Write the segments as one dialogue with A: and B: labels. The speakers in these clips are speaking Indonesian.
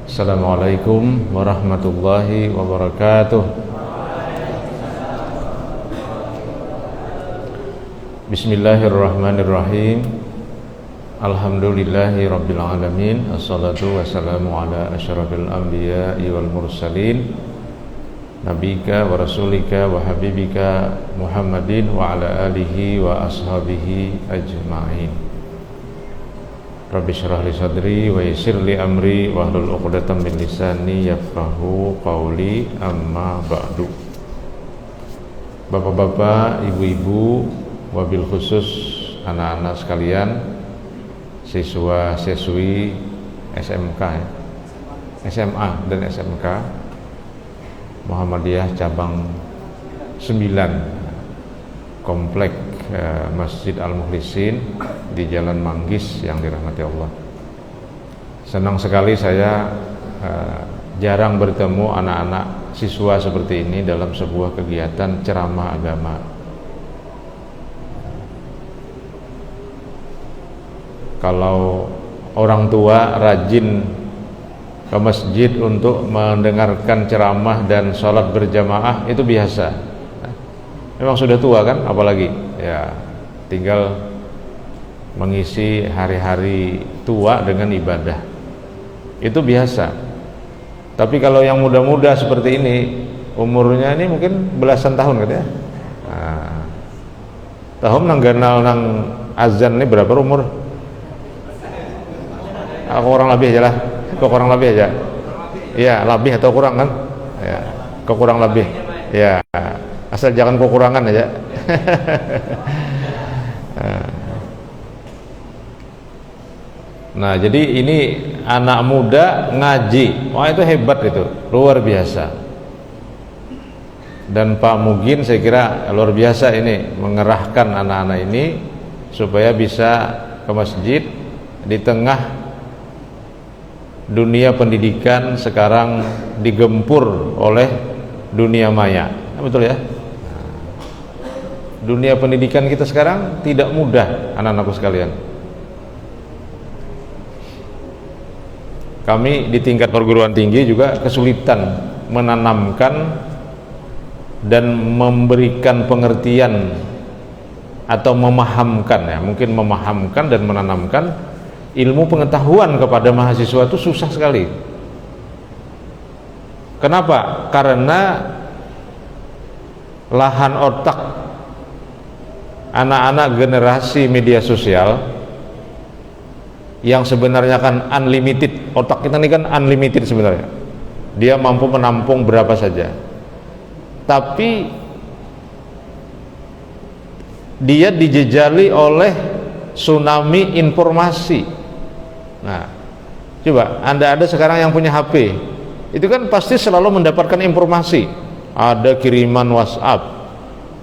A: Assalamualaikum warahmatullahi wabarakatuh. Bismillahirrahmanirrahim. Alhamdulillahi rabbil alamin. Assalatu wassalamu ala asyrafil anbiya'i wal mursalin, nabika wa rasulika wa habibika Muhammadin wa ala alihi wa ashabihi ajma'in. Rabbi syrah li sadri wa yassir li amri wa hlul 'uqdatam min lisani yafqahu qawli, amma ba'du. Bapak-bapak, ibu-ibu, wabil khusus anak-anak sekalian, siswa-siswi SMK SMA dan SMK Muhammadiyah cabang 9 Komplek Masjid Al-Mukhlisin di Jalan Manggis yang dirahmati Allah. Senang sekali saya jarang bertemu anak-anak siswa seperti ini dalam sebuah kegiatan ceramah agama. Kalau orang tua rajin ke masjid untuk mendengarkan ceramah dan sholat berjamaah itu biasa. Memang sudah tua kan, apalagi ya tinggal mengisi hari-hari tua dengan ibadah, itu biasa. Tapi kalau yang muda-muda seperti ini, umurnya ini mungkin belasan tahun kan ya. Tahun nangganal nang azan ini berapa umur? Aku kurang lebih aja lah, kok kurang lebih aja. Iya, lebih atau kurang kan? Ya, kok kurang lebih. Ya, asal jangan kekurangan aja. Nah, jadi ini anak muda ngaji, wah itu hebat, itu luar biasa. Dan Pak Mugin saya kira luar biasa ini mengerahkan anak-anak ini supaya bisa ke masjid di tengah dunia pendidikan sekarang digempur oleh dunia maya. Betul ya? Dunia pendidikan kita sekarang tidak mudah, anak-anakku sekalian. Kami di tingkat perguruan tinggi juga kesulitan menanamkan dan memberikan pengertian atau memahamkan, ya mungkin memahamkan dan menanamkan ilmu pengetahuan kepada mahasiswa itu susah sekali. Kenapa? Karena lahan otak anak-anak generasi media sosial yang sebenarnya kan unlimited, otak kita ini kan unlimited sebenarnya, dia mampu menampung berapa saja, tapi dia dijejali oleh tsunami informasi. Nah, coba Anda ada sekarang yang punya HP, itu kan pasti selalu mendapatkan informasi. Ada kiriman WhatsApp,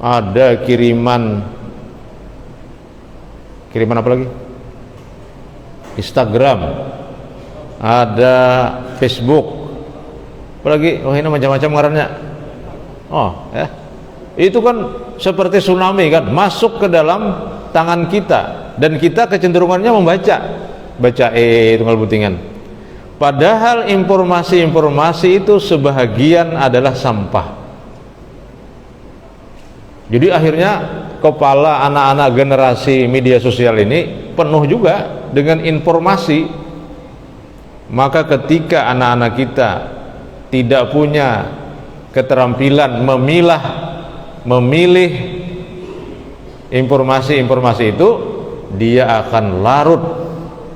A: ada kiriman apa lagi? Instagram, ada Facebook, apalagi, oh ini macam-macam ngarannya. Oh ya, itu kan seperti tsunami kan, masuk ke dalam tangan kita dan kita kecenderungannya baca tunggal butingan. Padahal informasi-informasi itu sebahagian adalah sampah. Jadi akhirnya kepala anak-anak generasi media sosial ini penuh juga dengan informasi. Maka ketika anak-anak kita tidak punya keterampilan memilih informasi-informasi itu, dia akan larut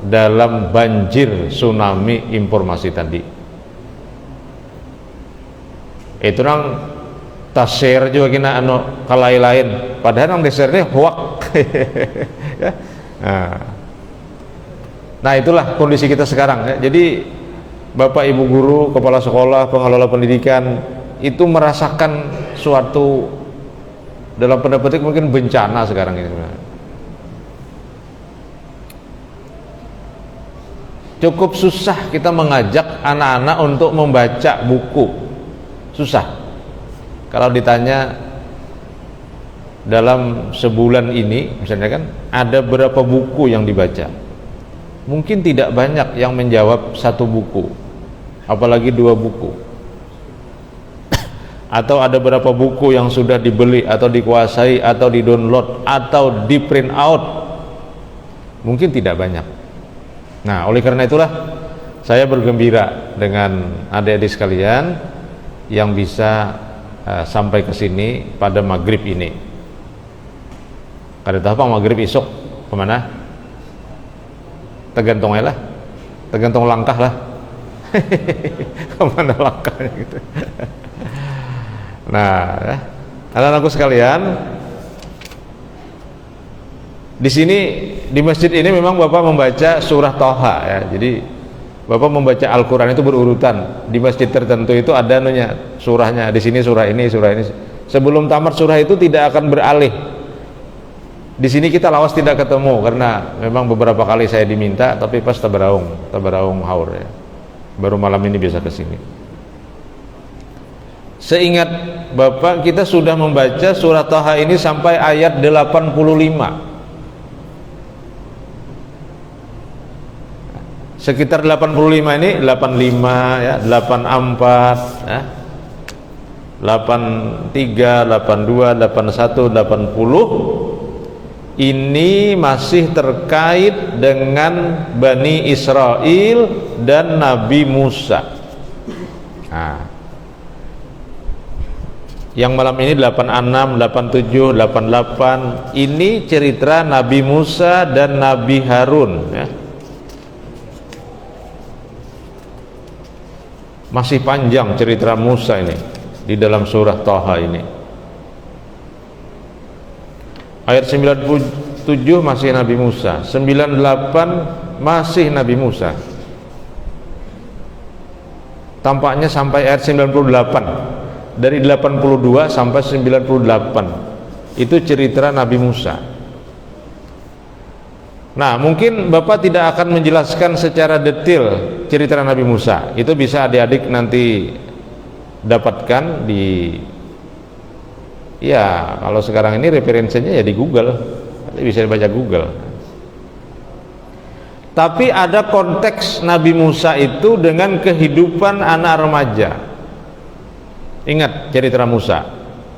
A: dalam banjir tsunami informasi tadi. Itu orang share juga kena kalai lain, padahal yang share-nya hoak. Ya. Nah itulah kondisi kita sekarang ya. Jadi Bapak Ibu guru, kepala sekolah, pengelola pendidikan itu merasakan suatu, dalam tanda petik mungkin bencana sekarang ini sebenarnya. Cukup susah kita mengajak anak-anak untuk membaca buku, susah. Kalau ditanya dalam sebulan ini misalnya kan ada berapa buku yang dibaca, mungkin tidak banyak yang menjawab satu buku. apalagi 2 buku. Atau ada berapa buku yang sudah dibeli atau dikuasai atau di-download atau di-print out? Mungkin tidak banyak. Nah, oleh karena itulah saya bergembira dengan adik-adik sekalian yang bisa sampai ke sini pada maghrib ini. Kada tahu apa maghrib esok kemana? Tergantung aja lah, tergantung langkah lah. Kemana langkahnya gitu. Nah, anak-anakku sekalian, di sini di masjid ini memang Bapak membaca surah Thaha ya. Jadi Bapak membaca Al-Qur'an itu berurutan. Di masjid tertentu itu ada surahnya. Di sini surah ini, surah ini. Sebelum tamat surah itu tidak akan beralih. Di sini kita lawas tidak ketemu karena memang beberapa kali saya diminta, tapi pas tabaraung haur ya. Baru malam ini bisa ke sini. Seingat Bapak, kita sudah membaca surah Thaha ini sampai ayat 85. Sekitar 85 ini, 85 ya, 84 ya, 83, 82, 81, 80 ini masih terkait dengan Bani Israel dan Nabi Musa. Nah, yang malam ini 86, 87, 88 ini cerita Nabi Musa dan Nabi Harun ya. Masih panjang cerita Musa ini di dalam surah Thaha ini. Ayat 97 masih Nabi Musa, 98 masih Nabi Musa. Tampaknya sampai ayat 98. Dari 82 sampai 98 itu cerita Nabi Musa. Nah, mungkin Bapak tidak akan menjelaskan secara detail cerita Nabi Musa. Itu bisa adik-adik nanti dapatkan di, ya kalau sekarang ini referensinya ya di Google, bisa dibaca Google. Tapi ada konteks Nabi Musa itu dengan kehidupan anak remaja. Ingat cerita Musa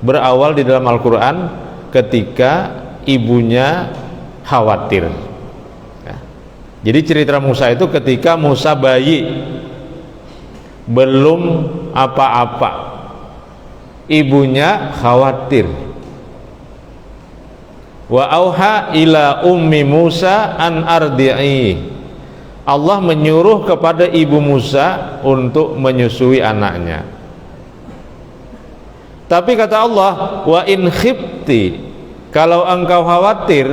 A: berawal di dalam Al-Quran ketika ibunya khawatir ya. Jadi cerita Musa itu ketika Musa bayi, belum apa-apa, ibunya khawatir. Wa auha ila ummi Musa an ardi'i, Allah menyuruh kepada ibu Musa untuk menyusui anaknya. Tapi kata Allah, wa in khifti, kalau engkau khawatir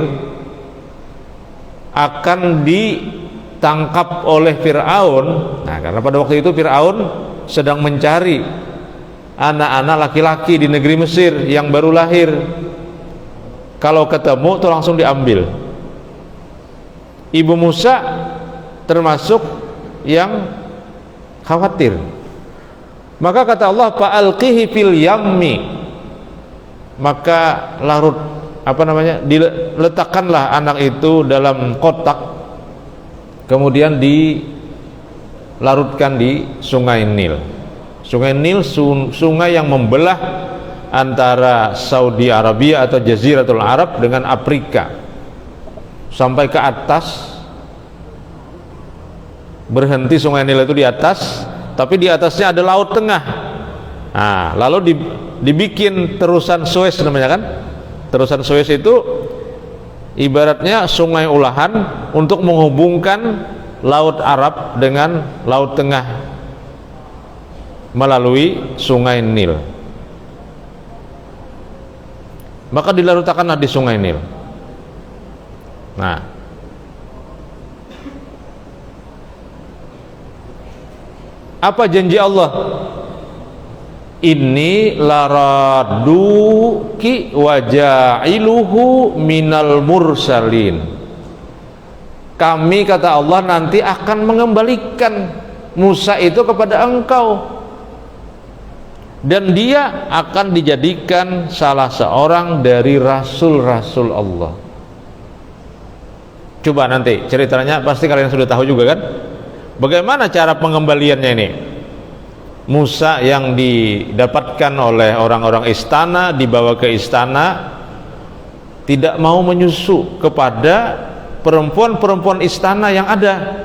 A: akan ditangkap oleh Fir'aun. Nah, karena pada waktu itu Fir'aun sedang mencari anak-anak laki-laki di negeri Mesir yang baru lahir. Kalau ketemu tuh langsung diambil. Ibu Musa termasuk yang khawatir. Maka kata Allah, fa'alqihi fil yammi, maka diletakkanlah anak itu dalam kotak, kemudian dilarutkan di sungai Nil. Sungai Nil, sungai yang membelah antara Saudi Arabia atau Jaziratul Arab dengan Afrika. Sampai ke atas, berhenti sungai Nil itu di atas, tapi di atasnya ada laut tengah. Nah, lalu dibikin terusan Suez namanya kan. Terusan Suez itu ibaratnya sungai ulahan untuk menghubungkan laut Arab dengan laut tengah melalui sungai Nil. Maka dilarutkanlah di sungai Nil. Nah, apa janji Allah? Inni laraduki waja'iluhu minal mursalin. Kami, kata Allah, nanti akan mengembalikan Musa itu kepada engkau, dan dia akan dijadikan salah seorang dari rasul-rasul Allah. Coba nanti ceritanya pasti kalian sudah tahu juga kan, bagaimana cara pengembaliannya ini. Musa yang didapatkan oleh orang-orang istana, dibawa ke istana, tidak mau menyusu kepada perempuan-perempuan istana yang ada.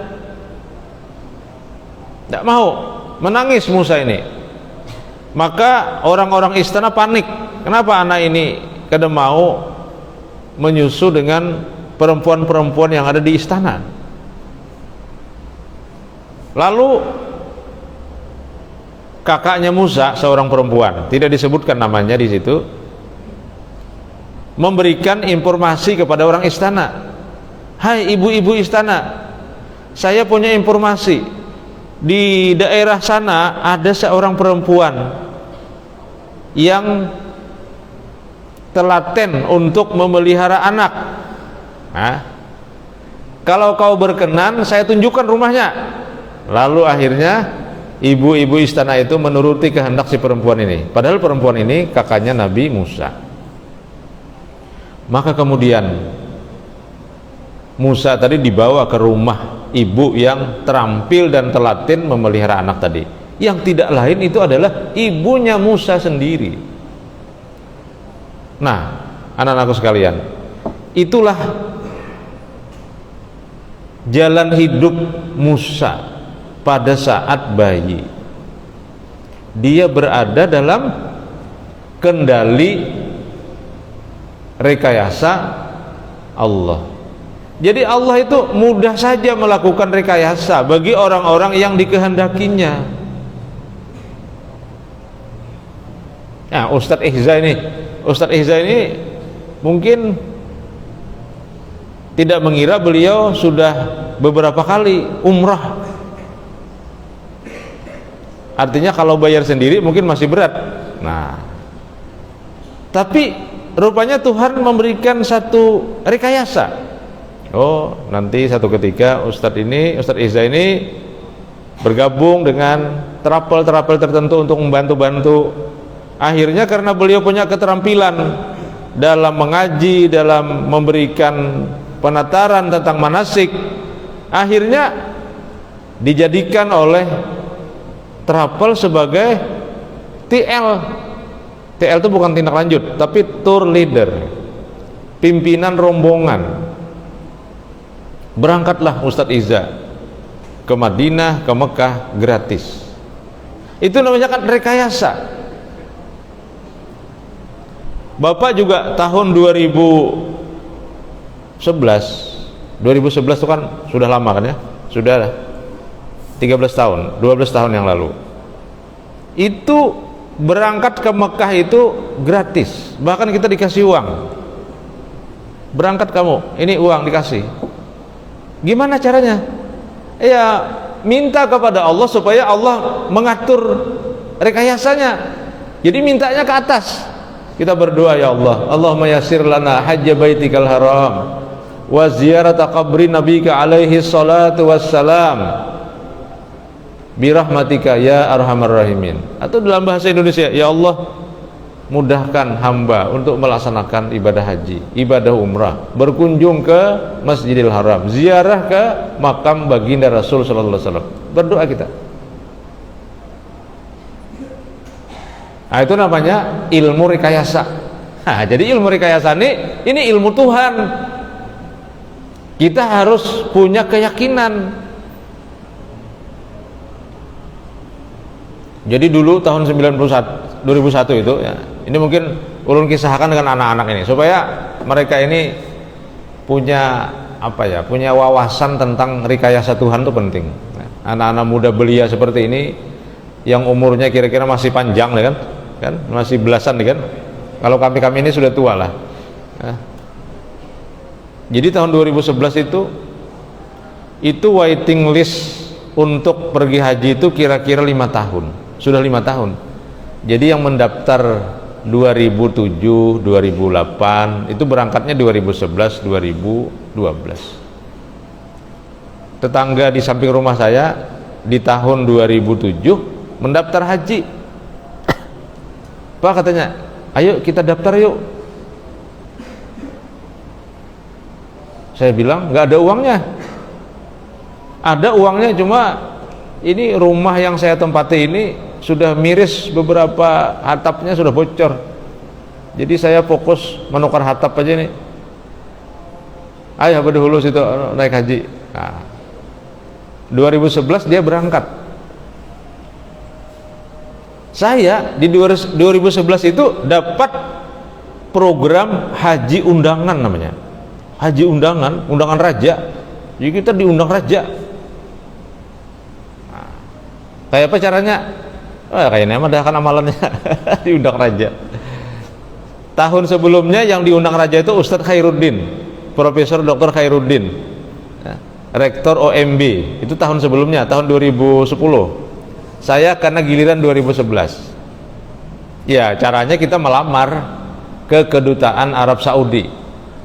A: Tidak mau, menangis Musa ini. Maka orang-orang istana panik. Kenapa anak ini kada mau menyusu dengan perempuan-perempuan yang ada di istana? Lalu kakaknya Musa, seorang perempuan, tidak disebutkan namanya di situ, memberikan informasi kepada orang istana. Hai ibu-ibu istana, saya punya informasi, di daerah sana ada seorang perempuan yang telaten untuk memelihara anak. Nah, kalau kau berkenan, saya tunjukkan rumahnya. Lalu akhirnya ibu-ibu istana itu menuruti kehendak si perempuan ini, padahal perempuan ini kakaknya Nabi Musa. Maka kemudian Musa tadi dibawa ke rumah ibu yang terampil dan telaten memelihara anak tadi, yang tidak lain itu adalah ibunya Musa sendiri. Nah, anak-anakku sekalian, itulah jalan hidup Musa pada saat bayi. Dia berada dalam kendali rekayasa Allah. Jadi Allah itu mudah saja melakukan rekayasa bagi orang-orang yang dikehendakinya. Nah, Ustadz Ihza ini mungkin tidak mengira beliau sudah beberapa kali umrah. Artinya kalau bayar sendiri mungkin masih berat. Nah, tapi rupanya Tuhan memberikan satu rekayasa. Oh, nanti satu ketika Ustadz Ihza ini bergabung dengan terapel-terapel tertentu untuk membantu-bantu. Akhirnya karena beliau punya keterampilan dalam mengaji, dalam memberikan penataran tentang manasik, akhirnya dijadikan oleh terapel sebagai TL. TL itu bukan tindak lanjut, tapi tour leader, pimpinan rombongan. Berangkatlah Ustadz Ihza ke Madinah, ke Mekah gratis. Itu namanya kan rekayasa. Bapak juga tahun 2011 itu kan sudah lama kan ya, sudah 13 tahun, 12 tahun yang lalu. Itu berangkat ke Mekah itu gratis, bahkan kita dikasih uang. Berangkat kamu, ini uang dikasih. Gimana caranya? Ya minta kepada Allah supaya Allah mengatur rekayasanya. Jadi mintanya ke atas. Kita berdoa, ya Allah, Allahumma yassir lana hajja baitikal haram wa ziyarata qabri nabika alaihi salatu wassalam birahmatika ya arhamar rahimin. Atau dalam bahasa Indonesia, ya Allah, mudahkan hamba untuk melaksanakan ibadah haji, ibadah umrah, berkunjung ke Masjidil Haram, ziarah ke makam baginda Rasul sallallahu alaihi wasallam. Berdoa kita. Nah, itu namanya ilmu rekayasa. Nah, jadi ilmu rekayasa ini ilmu Tuhan. Kita harus punya keyakinan. Jadi dulu tahun 2001 itu ya, ini mungkin ulun kisahkan dengan anak-anak ini supaya mereka ini punya apa ya, punya wawasan tentang rekayasa Tuhan itu penting. Anak-anak muda belia seperti ini yang umurnya kira-kira masih panjang kan masih belasan kan, kalau kami ini sudah tua lah. Jadi tahun 2011 itu waiting list untuk pergi haji itu kira-kira 5 tahun, sudah 5 tahun. Jadi yang mendaftar 2007, 2008 itu berangkatnya 2011, 2012. Tetangga di samping rumah saya di tahun 2007 mendaftar haji. Pak katanya, ayo kita daftar yuk. Saya bilang nggak ada uangnya. Ada uangnya cuma ini rumah yang saya tempati ini sudah miris, beberapa atapnya sudah bocor, jadi saya fokus menukar atap aja nih. Ayah berdahulu situ naik haji. Nah, 2011 dia berangkat. Saya di 2011 itu dapat program haji undangan namanya. Haji undangan, undangan raja. Jadi kita diundang raja. Nah, kayak apa caranya? Kayaknya mah kan amalannya diundang raja. Tahun sebelumnya yang diundang raja itu Ustadz Khairuddin, Profesor Dr. Khairuddin, Rektor OMB. Itu tahun sebelumnya, tahun 2010. Saya karena giliran 2011. Ya, caranya kita melamar ke kedutaan Arab Saudi.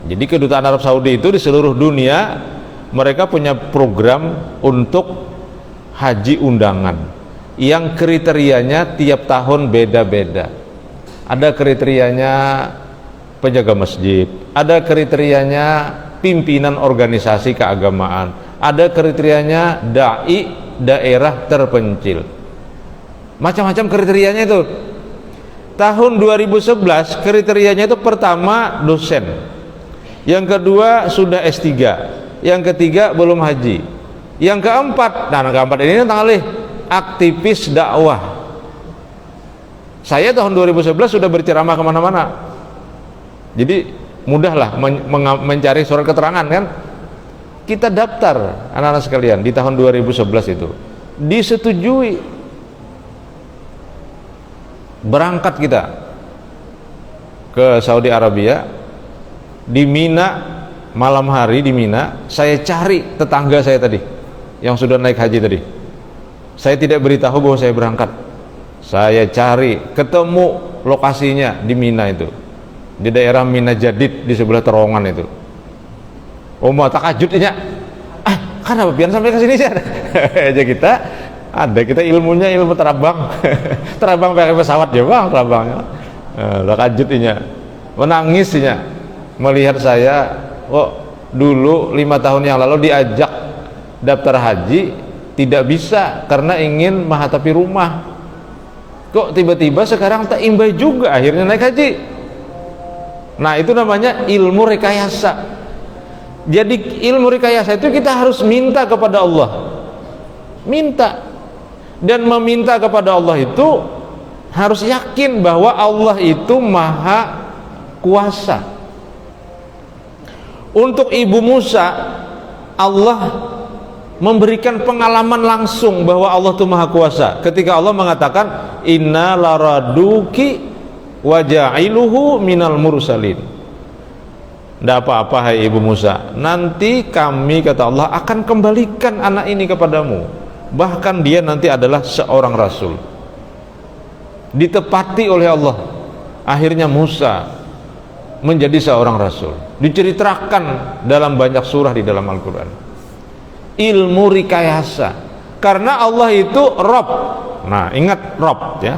A: Jadi kedutaan Arab Saudi itu di seluruh dunia mereka punya program untuk haji undangan yang kriterianya tiap tahun beda-beda. Ada kriterianya penjaga masjid, ada kriterianya pimpinan organisasi keagamaan, ada kriterianya dai daerah terpencil, macam-macam kriterianya itu. Tahun 2011 kriterianya itu pertama dosen, yang kedua sudah S3, yang ketiga belum haji, yang keempat, nah keempat ini tentang aktivis dakwah. Saya tahun 2011 sudah berceramah kemana-mana, jadi mudahlah mencari surat keterangan kan. Kita daftar anak-anak sekalian di tahun 2011 itu, disetujui, berangkat kita ke Saudi Arabia. Di Mina, malam hari di Mina, saya cari tetangga saya tadi yang sudah naik haji tadi. Saya tidak beritahu bahwa saya berangkat. Saya cari, ketemu lokasinya di Mina itu, di daerah Mina Jadid, di sebelah terowongan itu. Mau takajudnya, kenapa biar sampai ke sini aja kita ada, kita ilmunya ilmu terbang. Terbang pakai pesawat ya bang, terbangnya takajudnya, menangisnya melihat saya. Dulu 5 tahun yang lalu diajak daftar haji, tidak bisa karena ingin menghadapi rumah. Kok tiba-tiba sekarang tak imbai juga, akhirnya naik haji. Nah itu namanya ilmu rekayasa. Jadi ilmu rekayasa itu kita harus minta kepada Allah, minta, dan meminta kepada Allah itu harus yakin bahwa Allah itu maha kuasa. Untuk Ibu Musa, Allah memberikan pengalaman langsung bahwa Allah itu maha kuasa ketika Allah mengatakan inna laraduki waja'iluhu minal mursalin. Tidak apa-apa hai Ibu Musa, nanti kami, kata Allah, akan kembalikan anak ini kepadamu, bahkan dia nanti adalah seorang rasul. Ditepati oleh Allah, akhirnya Musa menjadi seorang rasul. Diceritakan dalam banyak surah di dalam Al-Quran. Ilmu rekayasa, karena Allah itu Rabb. Nah ingat Rabb ya,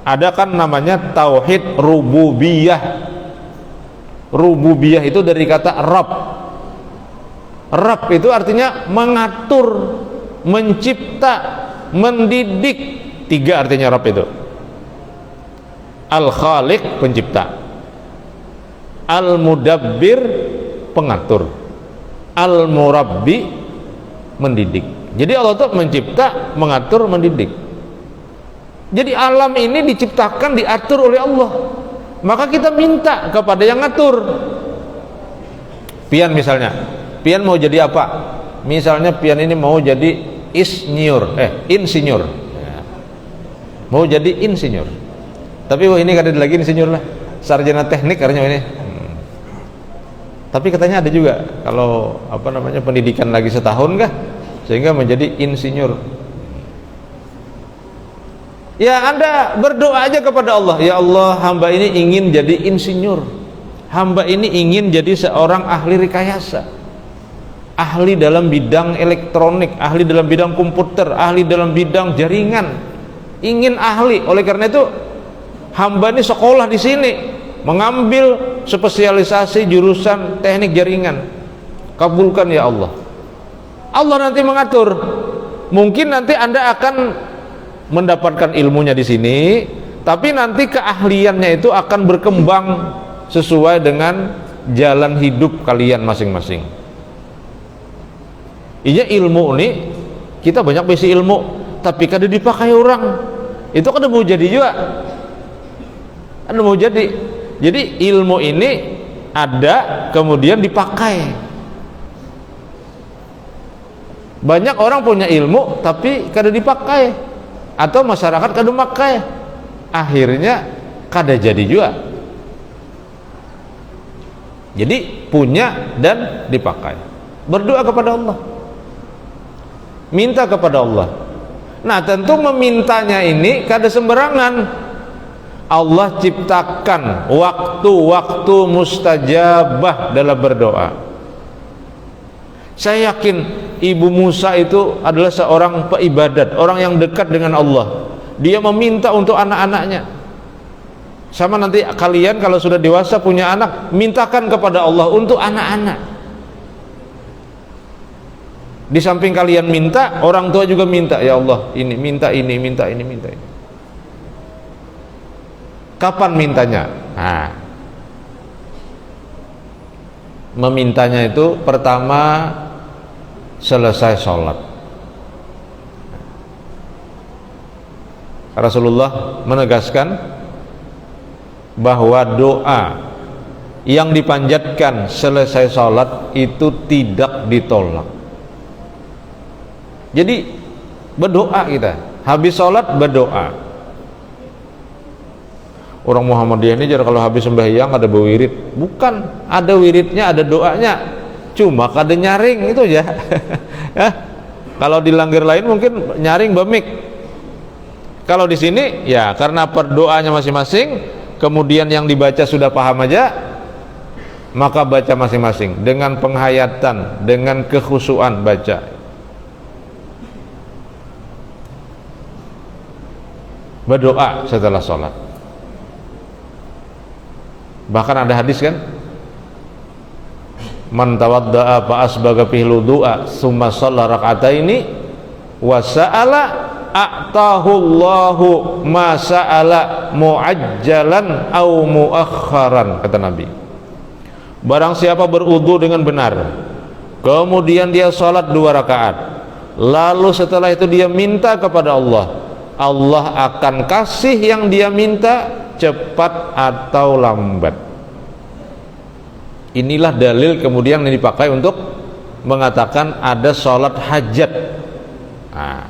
A: ada kan namanya tauhid rububiyah. Rububiyah itu dari kata Rabb. Rabb itu artinya mengatur, mencipta, mendidik. 3 artinya Rabb itu. Al-Khaliq, pencipta, Al-Mudabbir, pengatur, Al-Murabbi, mendidik. Jadi Allah itu mencipta, mengatur, mendidik. Jadi alam ini diciptakan, diatur oleh Allah. Maka kita minta kepada yang ngatur. Pian misalnya, Pian mau jadi apa? Misalnya Pian ini mau jadi insinyur. Mau jadi insinyur. Tapi ini kan ada lagi insinyur lah, sarjana teknik karena ini. Tapi katanya ada juga kalau pendidikan lagi setahun kah sehingga menjadi insinyur. Ya Anda berdoa aja kepada Allah, ya Allah, hamba ini ingin jadi insinyur, hamba ini ingin jadi seorang ahli rekayasa, ahli dalam bidang elektronik, ahli dalam bidang komputer, ahli dalam bidang jaringan, ingin ahli. Oleh karena itu hamba ini sekolah di sini, mengambil spesialisasi jurusan teknik jaringan. Kabulkan ya Allah. Allah nanti mengatur. mungkin nanti Anda akan mendapatkan ilmunya di sini, tapi nanti keahliannya itu akan berkembang sesuai dengan jalan hidup kalian masing-masing. Iya, ilmu ini kita banyak besi ilmu, tapi kada dipakai orang, itu kada mau jadi juga, kada mau jadi. Jadi ilmu ini ada kemudian dipakai. Banyak orang punya ilmu tapi kada dipakai, atau masyarakat kada memakai, akhirnya kada jadi juga. Jadi punya dan dipakai. Berdoa kepada Allah, minta kepada Allah. Nah, tentu memintanya ini kada sembarangan. Allah ciptakan waktu-waktu mustajabah dalam berdoa. Saya yakin Ibu Musa itu adalah seorang peibadat, orang yang dekat dengan Allah. Dia meminta untuk anak-anaknya. Sama nanti kalian kalau sudah dewasa punya anak, mintakan kepada Allah untuk anak-anak. Di samping kalian minta, orang tua juga minta, ya Allah, ini minta ini, minta ini, minta ini. Kapan mintanya? Nah, memintanya itu pertama selesai sholat. Rasulullah menegaskan bahwa doa yang dipanjatkan selesai sholat itu tidak ditolak. Jadi berdoa kita, habis sholat berdoa. Orang Muhammadiyah ini kalau habis sembahyang ada berwirid, bukan, ada wiridnya, ada doanya, cuma kada nyaring itu aja. Ya. Kalau di langgar lain mungkin nyaring bemik. Kalau di sini ya karena perdoanya masing-masing, kemudian yang dibaca sudah paham aja, maka baca masing-masing dengan penghayatan, dengan kekhusyuan baca. Berdoa setelah sholat. Bahkan ada hadis kan, man tawadda'a fa asbaga fihi wudu'a summa shalla rak'ataini wa sa'ala a'tahu Allahu ma sa'ala mu'ajjalan au muakharan, kata Nabi. Barang siapa berwudu dengan benar, kemudian dia sholat 2 rakaat, lalu setelah itu dia minta kepada Allah, Allah akan kasih yang dia minta, cepat atau lambat. Inilah dalil kemudian yang dipakai untuk mengatakan ada sholat hajat. Nah,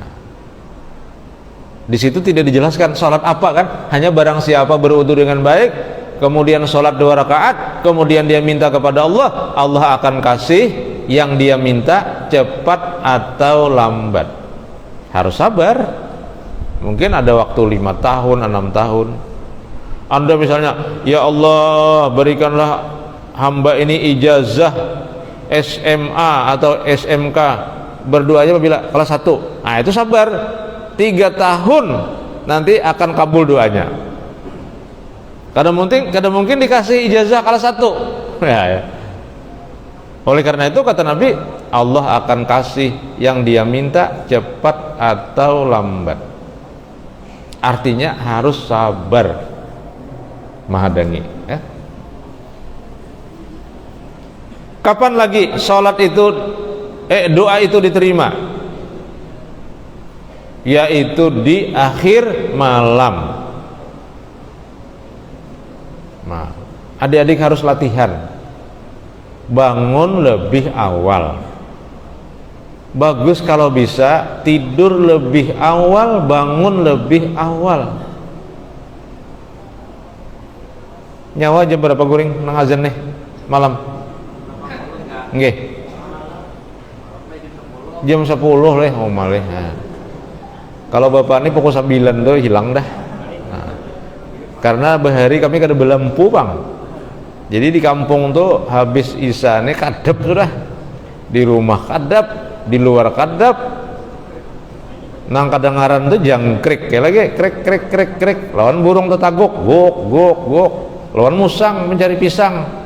A: di situ tidak dijelaskan sholat apa kan, hanya barang siapa berwudu dengan baik, kemudian sholat 2 rakaat, kemudian dia minta kepada Allah, Allah akan kasih yang dia minta, cepat atau lambat. Harus sabar. Mungkin ada waktu 5 tahun, 6 tahun. Anda misalnya, ya Allah berikanlah hamba ini ijazah SMA atau SMK, berdoanya apabila kelas 1. Nah, itu sabar 3 tahun, nanti akan kabul doanya. Kadang mungkin dikasih ijazah kelas 1. Ya. Oleh karena itu kata Nabi, Allah akan kasih yang dia minta, cepat atau lambat. Artinya harus sabar menghadang ya. Kapan lagi sholat itu doa itu diterima? Yaitu di akhir malam. Nah, adik-adik harus latihan bangun lebih awal. Bagus kalau bisa tidur lebih awal, bangun lebih awal. Nyawa jam berapa guring nang azan nih malam? Nggih. Jam 10 leh, oh malih. Nah. Kalau bapak ini pukul 9 tuh hilang dah. Nah. Karena bahari kami kada belampu, Bang. Jadi di kampung tuh habis isya nih kadep sudah. Di rumah kadep, di luar kadep. Nang kadengaran tuh jangkrik kayak lagi krek. Lawan burung tetaguk, gok. Lawan musang mencari pisang.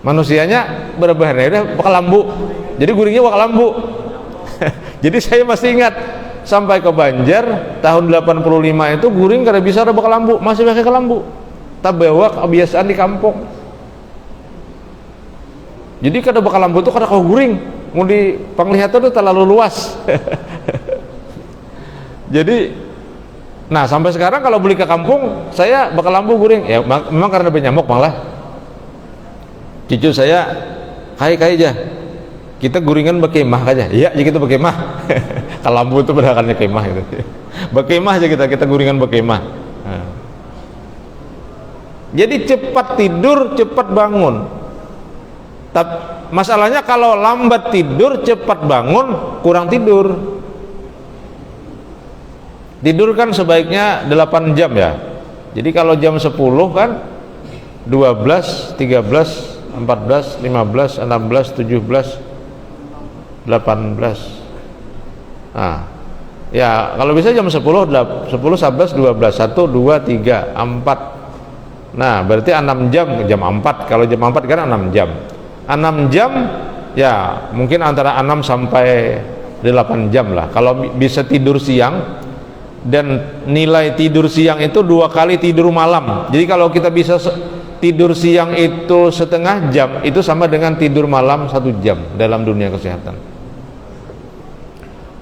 A: Manusianya berbahaya udah bakal lambu. Jadi guringnya bakal lambu. Jadi saya masih ingat sampai ke Banjar tahun 85 itu guring kada bisa ada kelambu, masih pakai kelambu. Tak bawa kebiasaan di kampung. Jadi kada kelambu itu kada kau guring, mau di penglihatan itu terlalu luas. Jadi, nah sampai sekarang kalau beli ke kampung saya bakal lambu guring. Ya memang karena bernyamuk malah. Cucu saya kai aja. Kita guringan berkemah aja. Iya, jadi kita berkemah. Kalau lambu itu berakannya kemah itu. Berkemah aja kita guringan berkemah. Nah. Jadi cepat tidur, cepat bangun. Tapi masalahnya kalau lambat tidur, cepat bangun, kurang tidur. Tidur kan sebaiknya 8 jam ya. Jadi kalau jam 10 kan 12, 13, 14, 15, 16, 17, 18. Nah, ya kalau bisa jam 10, 11, 12, 1, 2, 3, 4. Nah, berarti 6 jam, jam 4. Kalau jam 4 kan 6 jam. 6 jam ya mungkin antara 6 sampai 8 jam lah. Kalau bisa tidur siang, dan nilai tidur siang itu 2 kali tidur malam. Jadi kalau kita bisa tidur siang itu setengah jam, itu sama dengan tidur malam 1 jam dalam dunia kesehatan.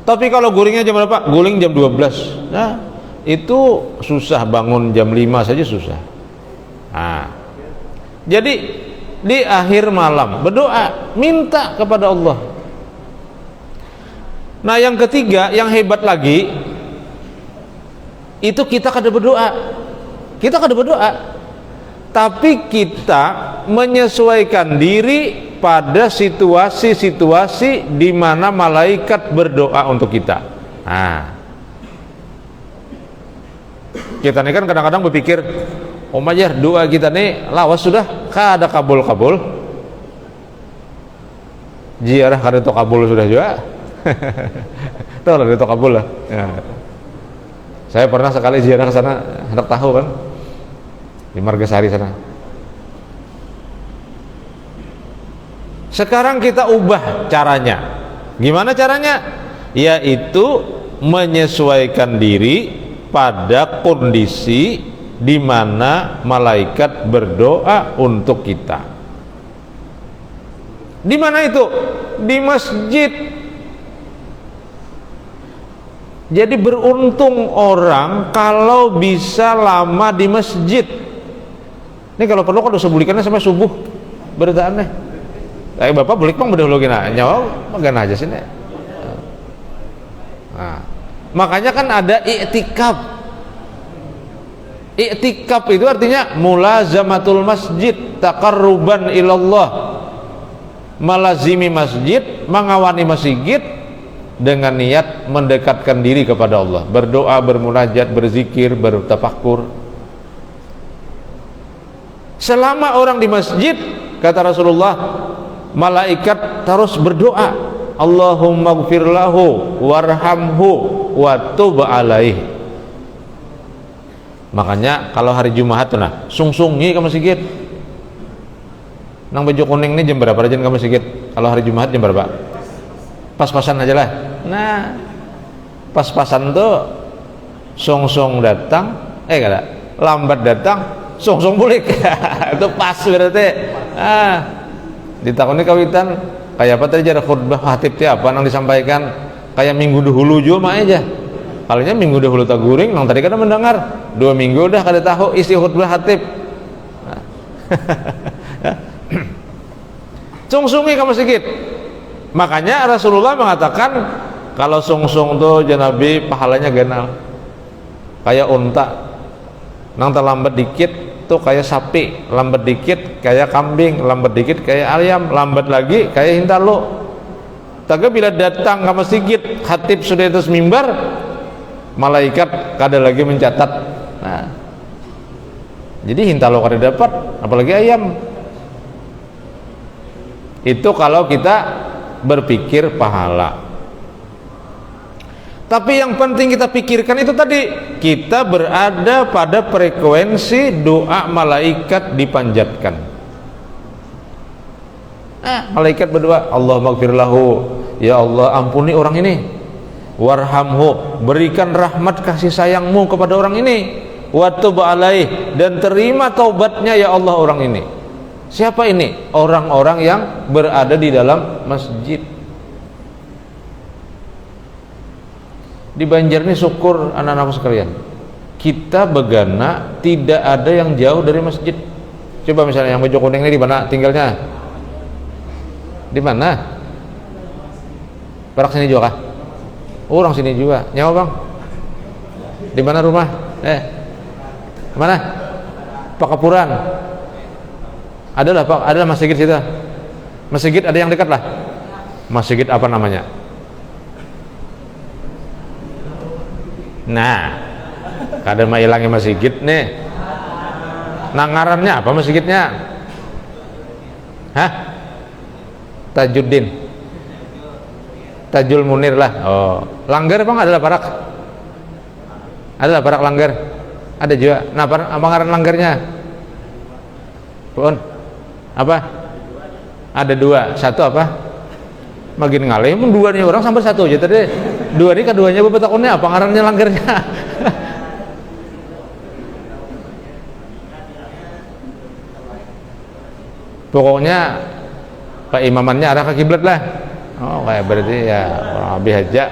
A: Tapi kalau guringnya jam berapa? Guring jam 12. Nah, itu susah bangun jam 5 saja susah. Nah, jadi di akhir malam berdoa, minta kepada Allah. Nah, yang ketiga, yang hebat lagi, itu kita kada berdoa. Kita kada berdoa, tapi kita menyesuaikan diri pada situasi-situasi di mana malaikat berdoa untuk kita. Nah, kita ini kan kadang-kadang berpikir, oh majar doa kita nih lawas sudah, kada kabul-kabul. Ziarah kada itu kabul sudah juga. Tahu lah itu kabul lah. Ya. Saya pernah sekali ziarah ke sana, hendak tahu kan, di Margasari sana. Sekarang kita ubah caranya. Gimana caranya? Yaitu menyesuaikan diri pada kondisi di mana malaikat berdoa untuk kita. Di mana itu? Di masjid. Jadi beruntung orang kalau bisa lama di masjid. Ini kalau perlu kan dosa bulikannya sampai subuh beritaannya. Bapak bulik bang berdahulu kena nyawa magan aja sini. Nah, makanya kan ada i'tikaf. I'tikaf itu artinya mulazamatul masjid, taqarruban ilallah. Malazimi masjid, mengawani masjid dengan niat mendekatkan diri kepada Allah, berdoa, bermunajat, berzikir, bertafakkur. Selama orang di masjid, kata Rasulullah, malaikat terus berdoa, Allahumma gfir lahu warhamhu wa tub alaih. Makanya kalau hari Jumat tuh nah sungsungi ke masjid. Nang baju kuning ini jam berapa rajin ke masjid? Kalau hari Jumat jam berapa? Pas-pasan aja lah. Nah, pas-pasan tuh sung-sung datang, kada lambat datang, sung-sung bulik. Itu pas berarti. Ditakoni kawitan kayak apa tadi ada khutbah khatib teh apa nang disampaikan kayak minggu dahulu juga mah aja. Kalinya minggu dahulu tak guring, nang tadi kada mendengar. 2 minggu udah kada tahu isi khutbah khatib. Sungsungi ke masjid. Makanya Rasulullah mengatakan kalau sungsung tuh Nabi pahalanya genal. Kayak unta. Nang terlambat dikit tuh kayak sapi, lambat dikit kayak kambing, lambat dikit kayak ayam, lambat lagi kayak hintalo. Tapi bila datang ke masjid, khatib sudah atas mimbar, malaikat kada lagi mencatat. Nah, jadi hintalo kada dapat, apalagi ayam. Itu kalau kita berpikir pahala. Tapi yang penting kita pikirkan itu tadi, kita berada pada frekuensi doa malaikat dipanjatkan. Malaikat berdoa, Allahumma gfir lahu ya Allah ampuni orang ini, warhamhu, berikan rahmat kasih sayangmu kepada orang ini, wa tub alaih, dan terima taubatnya ya Allah orang ini. Siapa ini? Orang-orang yang berada di dalam masjid. Di Banjar ini syukur anak-anakku sekalian, kita begana tidak ada yang jauh dari masjid. Coba misalnya yang baju kuning ini di mana tinggalnya? Di mana? Perak sini juga kah? Orang sini juga. Nyawa bang? Di mana rumah? Mana? Pakapuran. Adalah Pak, adalah masjid situ. Masjid ada yang dekat lah. Masjid apa namanya? Nah, kadang mah hilangnya masjid nih. Nangarannya apa masjidnya? Hah? Tajuddin, Tajul Munir lah. Oh, Langgar apa nggak? Adalah Parak? Adalah Parak Langgar? Ada juga. Nah, apa ngaran Langgarnya? Pun apa? Ada dua. Satu apa? Makin ngalih pun dua nih orang sampai satu aja tadi. Dua nih keduanya beberapa tahunnya apa ngarannya Langgarnya? Pokoknya Pak imamannya arah ke kiblat lah. Oh, kayak berarti ya orang habis aja.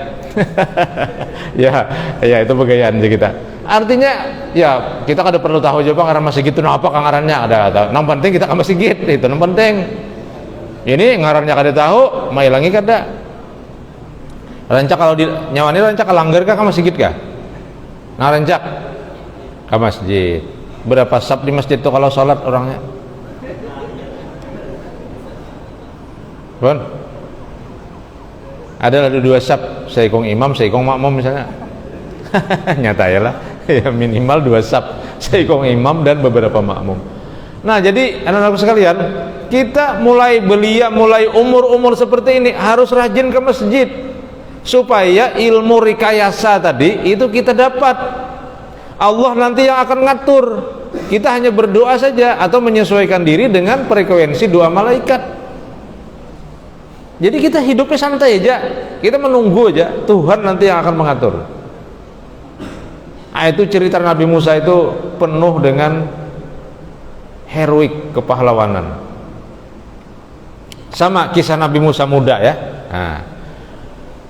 A: ya itu begayaan aja kita. Artinya ya kita kada perlu tahu juga karena masjid itu apa ngarannya ada. Yang penting kita ke masjid itu yang penting. Ini ngarannya kada tahu, mailangi kada. Rancak kalau di nyawani rancak ke Langgar kah ke masjid kah? Nah rancak ke masjid. Berapa sab di masjid itu kalau sholat orangnya? Bon, ada dua sab, seikong imam, seikong makmum misalnya. Nyata ya lah, ya minimal dua sab, seikong imam dan beberapa makmum. Nah jadi anak-anakku sekalian, kita mulai belia, mulai umur-umur seperti ini harus rajin ke masjid supaya ilmu rekayasa tadi itu kita dapat. Allah nanti yang akan ngatur, kita hanya berdoa saja atau menyesuaikan diri dengan frekuensi doa malaikat. Jadi kita hidupnya santai aja, kita menunggu aja Tuhan nanti yang akan mengatur. Itu cerita Nabi Musa itu penuh dengan heroik kepahlawanan. Sama kisah Nabi Musa muda ya. Nah,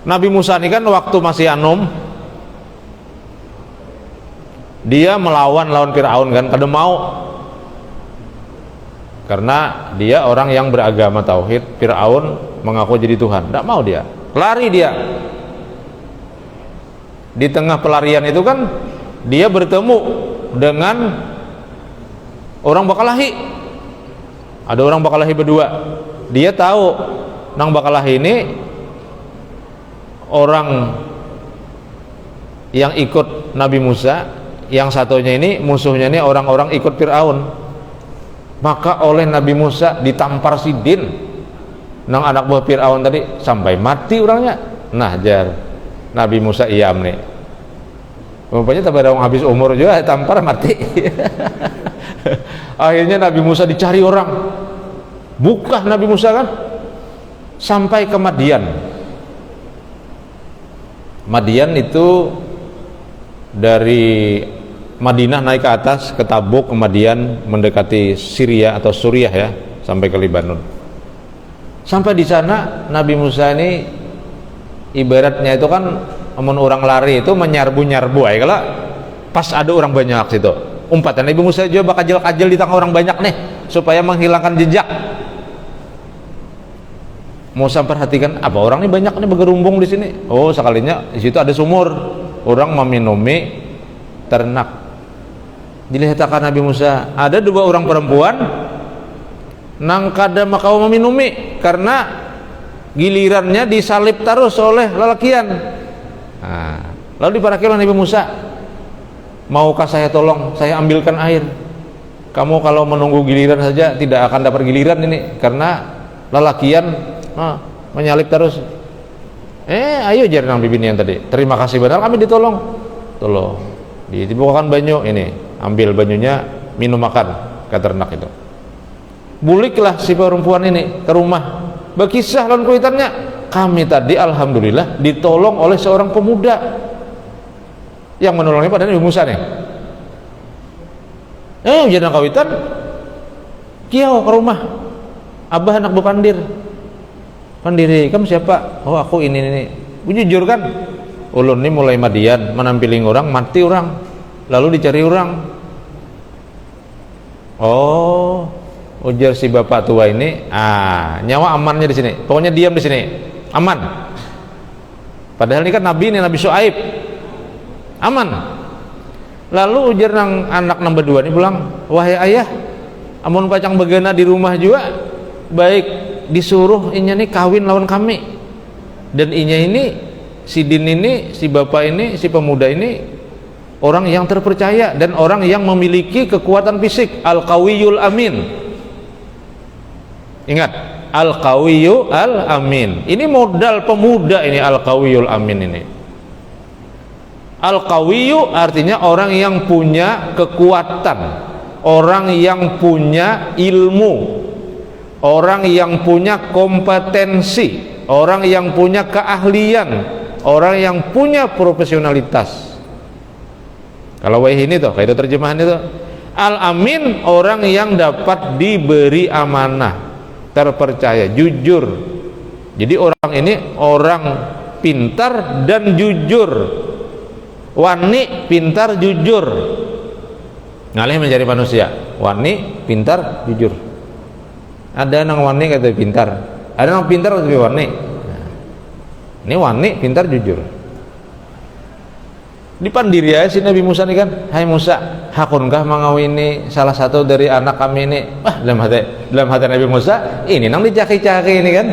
A: Nabi Musa ini kan waktu masih anom, dia melawan Firaun kan, kada mau. Karena dia orang yang beragama tauhid, Firaun mengaku jadi Tuhan, tidak mau dia, lari dia. Di tengah pelarian itu kan dia bertemu dengan orang Bakalahi. Ada orang Bakalahi berdua. Dia tahu nang Bakalahi ini orang yang ikut Nabi Musa, yang satunya ini musuhnya ini orang-orang ikut Firaun. Maka oleh Nabi Musa ditampar sidin nang anak buah Firaun tadi sampai mati orangnya. Nah jar Nabi Musa iam nih, rupanya tak ada orang habis umur juga tampar mati. Akhirnya Nabi Musa dicari orang, buka Nabi Musa kan sampai ke Madian. Madian itu dari Madinah naik ke atas ke Tabuk, kemudian mendekati Syria atau Suriah ya, sampai ke Lebanon. Sampai di sana Nabi Musa ini ibaratnya itu kan amun orang lari itu menyarbu-nyarbu aja kalau pas ada orang banyak situ. Umpatan Nabi Musa juga bakal di tengah orang banyak nih supaya menghilangkan jejak. Musa perhatikan apa orang ini banyak nih bergerumbung di sini. Oh, sekalinya di situ ada sumur. Orang meminumi ternak. Dilihatkan Nabi Musa, ada dua orang perempuan nang kada makau meminumi karena gilirannya disalib terus oleh lelakian. Nah, lalu diparakilah Nabi Musa, maukah saya tolong, saya ambilkan air. Kamu kalau menunggu giliran saja tidak akan dapat giliran ini karena lelakian menyalib terus. Ayo jar nang bibini yang tadi, terima kasih benar kami ditolong. Tolong dibukakan banyu ini, ambil banyunya, minum makan ke ternak itu. Buliklah si perempuan ini ke rumah, berkisah lawan kuitannya, kami tadi alhamdulillah ditolong oleh seorang pemuda yang menolongnya pada Nabi Musa nih. Jangan kawitan kiau ke rumah abah anak Bupandir. Pandiri, kamu siapa? Oh, aku ini. Jujur kan? Ulun ini mulai Madian, menampiling orang, mati orang, lalu dicari orang. Oh, ujar si bapak tua ini, nyawa amannya di sini. Pokoknya diam di sini, aman. Padahal ini kan Nabi ini, Nabi Syuaib, aman. Lalu ujar nang anak nomor 2 ini bilang, wahai ayah, amun pacang begana di rumah juga, baik disuruh inya nih kawin lawan kami, dan inya ini si Din ini, si bapak ini, si pemuda ini orang yang terpercaya dan orang yang memiliki kekuatan fisik, al-qawiyul amin. Ingat, al-qawiyyu al-amin, ini modal pemuda ini, al-qawiyul amin ini. Al-qawiyyu artinya orang yang punya kekuatan, orang yang punya ilmu, orang yang punya kompetensi, orang yang punya keahlian, orang yang punya profesionalitas. Kalau wahih ini tuh, kayak itu terjemahan itu. Al-amin orang yang dapat diberi amanah, terpercaya, jujur. Jadi orang ini orang pintar dan jujur. Wani, pintar, jujur. Ngalih mencari manusia. Wani, pintar, jujur. Ada nang wani kata pintar, ada nang pintar tapi wani. Ini wani, pintar, jujur. Dipandiri ya si Nabi Musa ini kan, hai Musa, hakunkah mengawini salah satu dari anak kami ini? Dalam hati Nabi Musa, ini nang dicari-cari ini kan.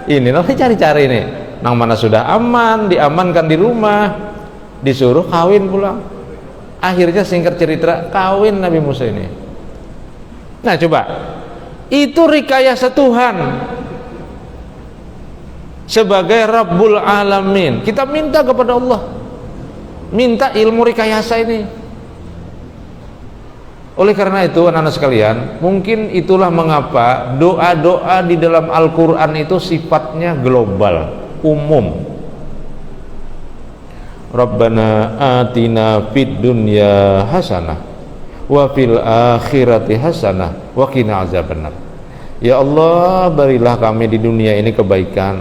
A: Ini nang dicari-cari ini. Nang mana sudah aman, diamankan di rumah, disuruh kawin pulang. Akhirnya singkat cerita kawin Nabi Musa ini. Nah coba, itu rekayasa Tuhan sebagai Rabbul Alamin. Kita minta kepada Allah, minta ilmu rekayasa ini. Oleh karena itu anak-anak sekalian, mungkin itulah mengapa doa-doa di dalam Al-Quran itu sifatnya global, umum. Rabbana atina fid dunya hasanah wa fil akhirati hasanah wa qina azabannar. Ya Allah, berilah kami di dunia ini kebaikan,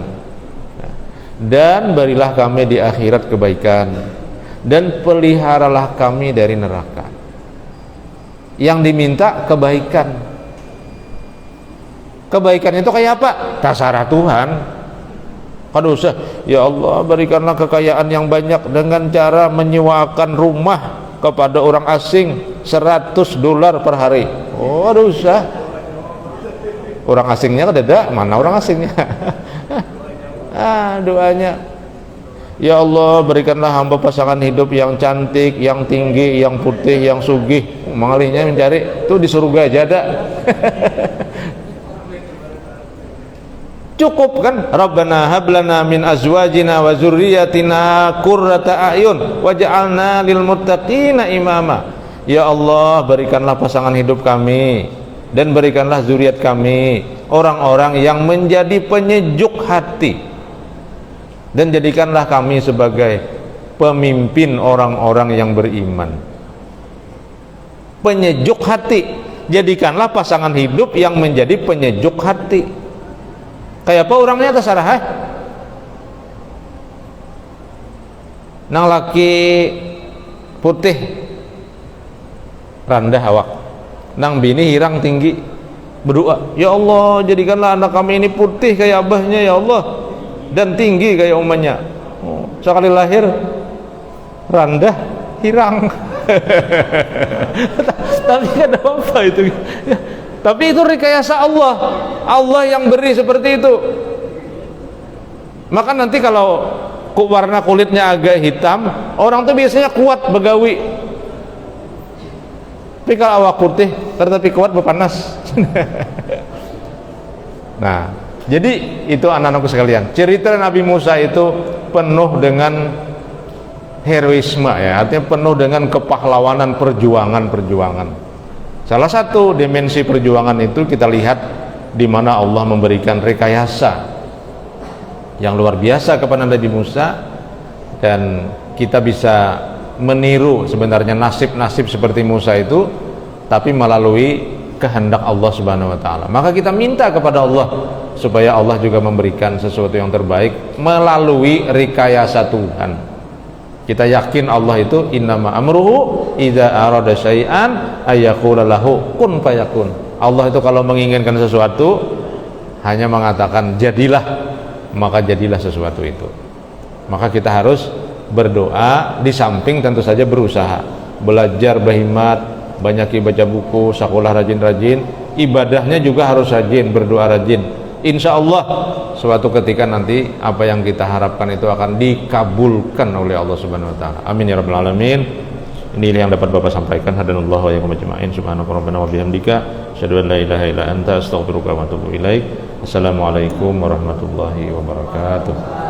A: dan berilah kami di akhirat kebaikan, dan peliharalah kami dari neraka. Yang diminta kebaikan. Kebaikan itu kayak apa? Terserah Tuhan. Kada usah, ya Allah berikanlah kekayaan yang banyak dengan cara menyewakan rumah kepada orang asing $100 per hari. Oh, ada usah. Orang asingnya kan ada, mana orang asingnya? Doanya, ya Allah berikanlah hamba pasangan hidup yang cantik, yang tinggi, yang putih, yang sugih. Mengalihnya mencari tuh di surga aja ada. Cukup kan? Rabbana hablana min azwajina wa zurriyyatina qurrata a'yun waj'alna lil muttaqina imama. Ya Allah berikanlah pasangan hidup kami dan berikanlah zuriat kami orang-orang yang menjadi penyejuk hati, dan jadikanlah kami sebagai pemimpin orang-orang yang beriman. Penyejuk hati, jadikanlah pasangan hidup yang menjadi penyejuk hati. Kayak apa orangnya terserah. Nang laki putih rendah awak, nang bini hirang tinggi, berdoa, ya Allah jadikanlah anak kami ini putih kayak abahnya ya Allah, dan tinggi kayak umannya. Sekali lahir rendah hirang. Tapi ada apa itu? Tapi itu rekayasa Allah. Allah yang beri seperti itu. Maka nanti kalau warna kulitnya agak hitam, orang tuh biasanya kuat begawi. Tapi kalau awak putih tetapi kuat berpanas. Nah, jadi itu anak-anakku sekalian, cerita Nabi Musa itu penuh dengan heroisme ya, artinya penuh dengan kepahlawanan, perjuangan. Salah satu dimensi perjuangan itu kita lihat di mana Allah memberikan rekayasa yang luar biasa kepada Nabi Musa, dan kita bisa meniru sebenarnya nasib-nasib seperti Musa itu, tapi melalui kehendak Allah Subhanahu wa taala. Maka kita minta kepada Allah supaya Allah juga memberikan sesuatu yang terbaik melalui rekayasa Tuhan. Kita yakin Allah itu innama amruhu idza arada syai'an ayyaqula lahu kun fayakun. Allah itu kalau menginginkan sesuatu hanya mengatakan jadilah, maka jadilah sesuatu itu. Maka kita harus berdoa, di samping tentu saja berusaha, belajar, berhikmat, banyak baca buku, sekolah rajin-rajin, ibadahnya juga harus rajin, berdoa rajin. Insya Allah suatu ketika nanti apa yang kita harapkan itu akan dikabulkan oleh Allah Subhanahu wa taala. Amin ya rabbal alamin. Ini yang dapat Bapak sampaikan. Hadanallahu wa iyyakum ajma'in. Subhanaka rabbana wa bihamdika asyhadu an la ilaha illa anta astaghfiruka wa atubu ilaik. Assalamualaikum warahmatullahi wabarakatuh.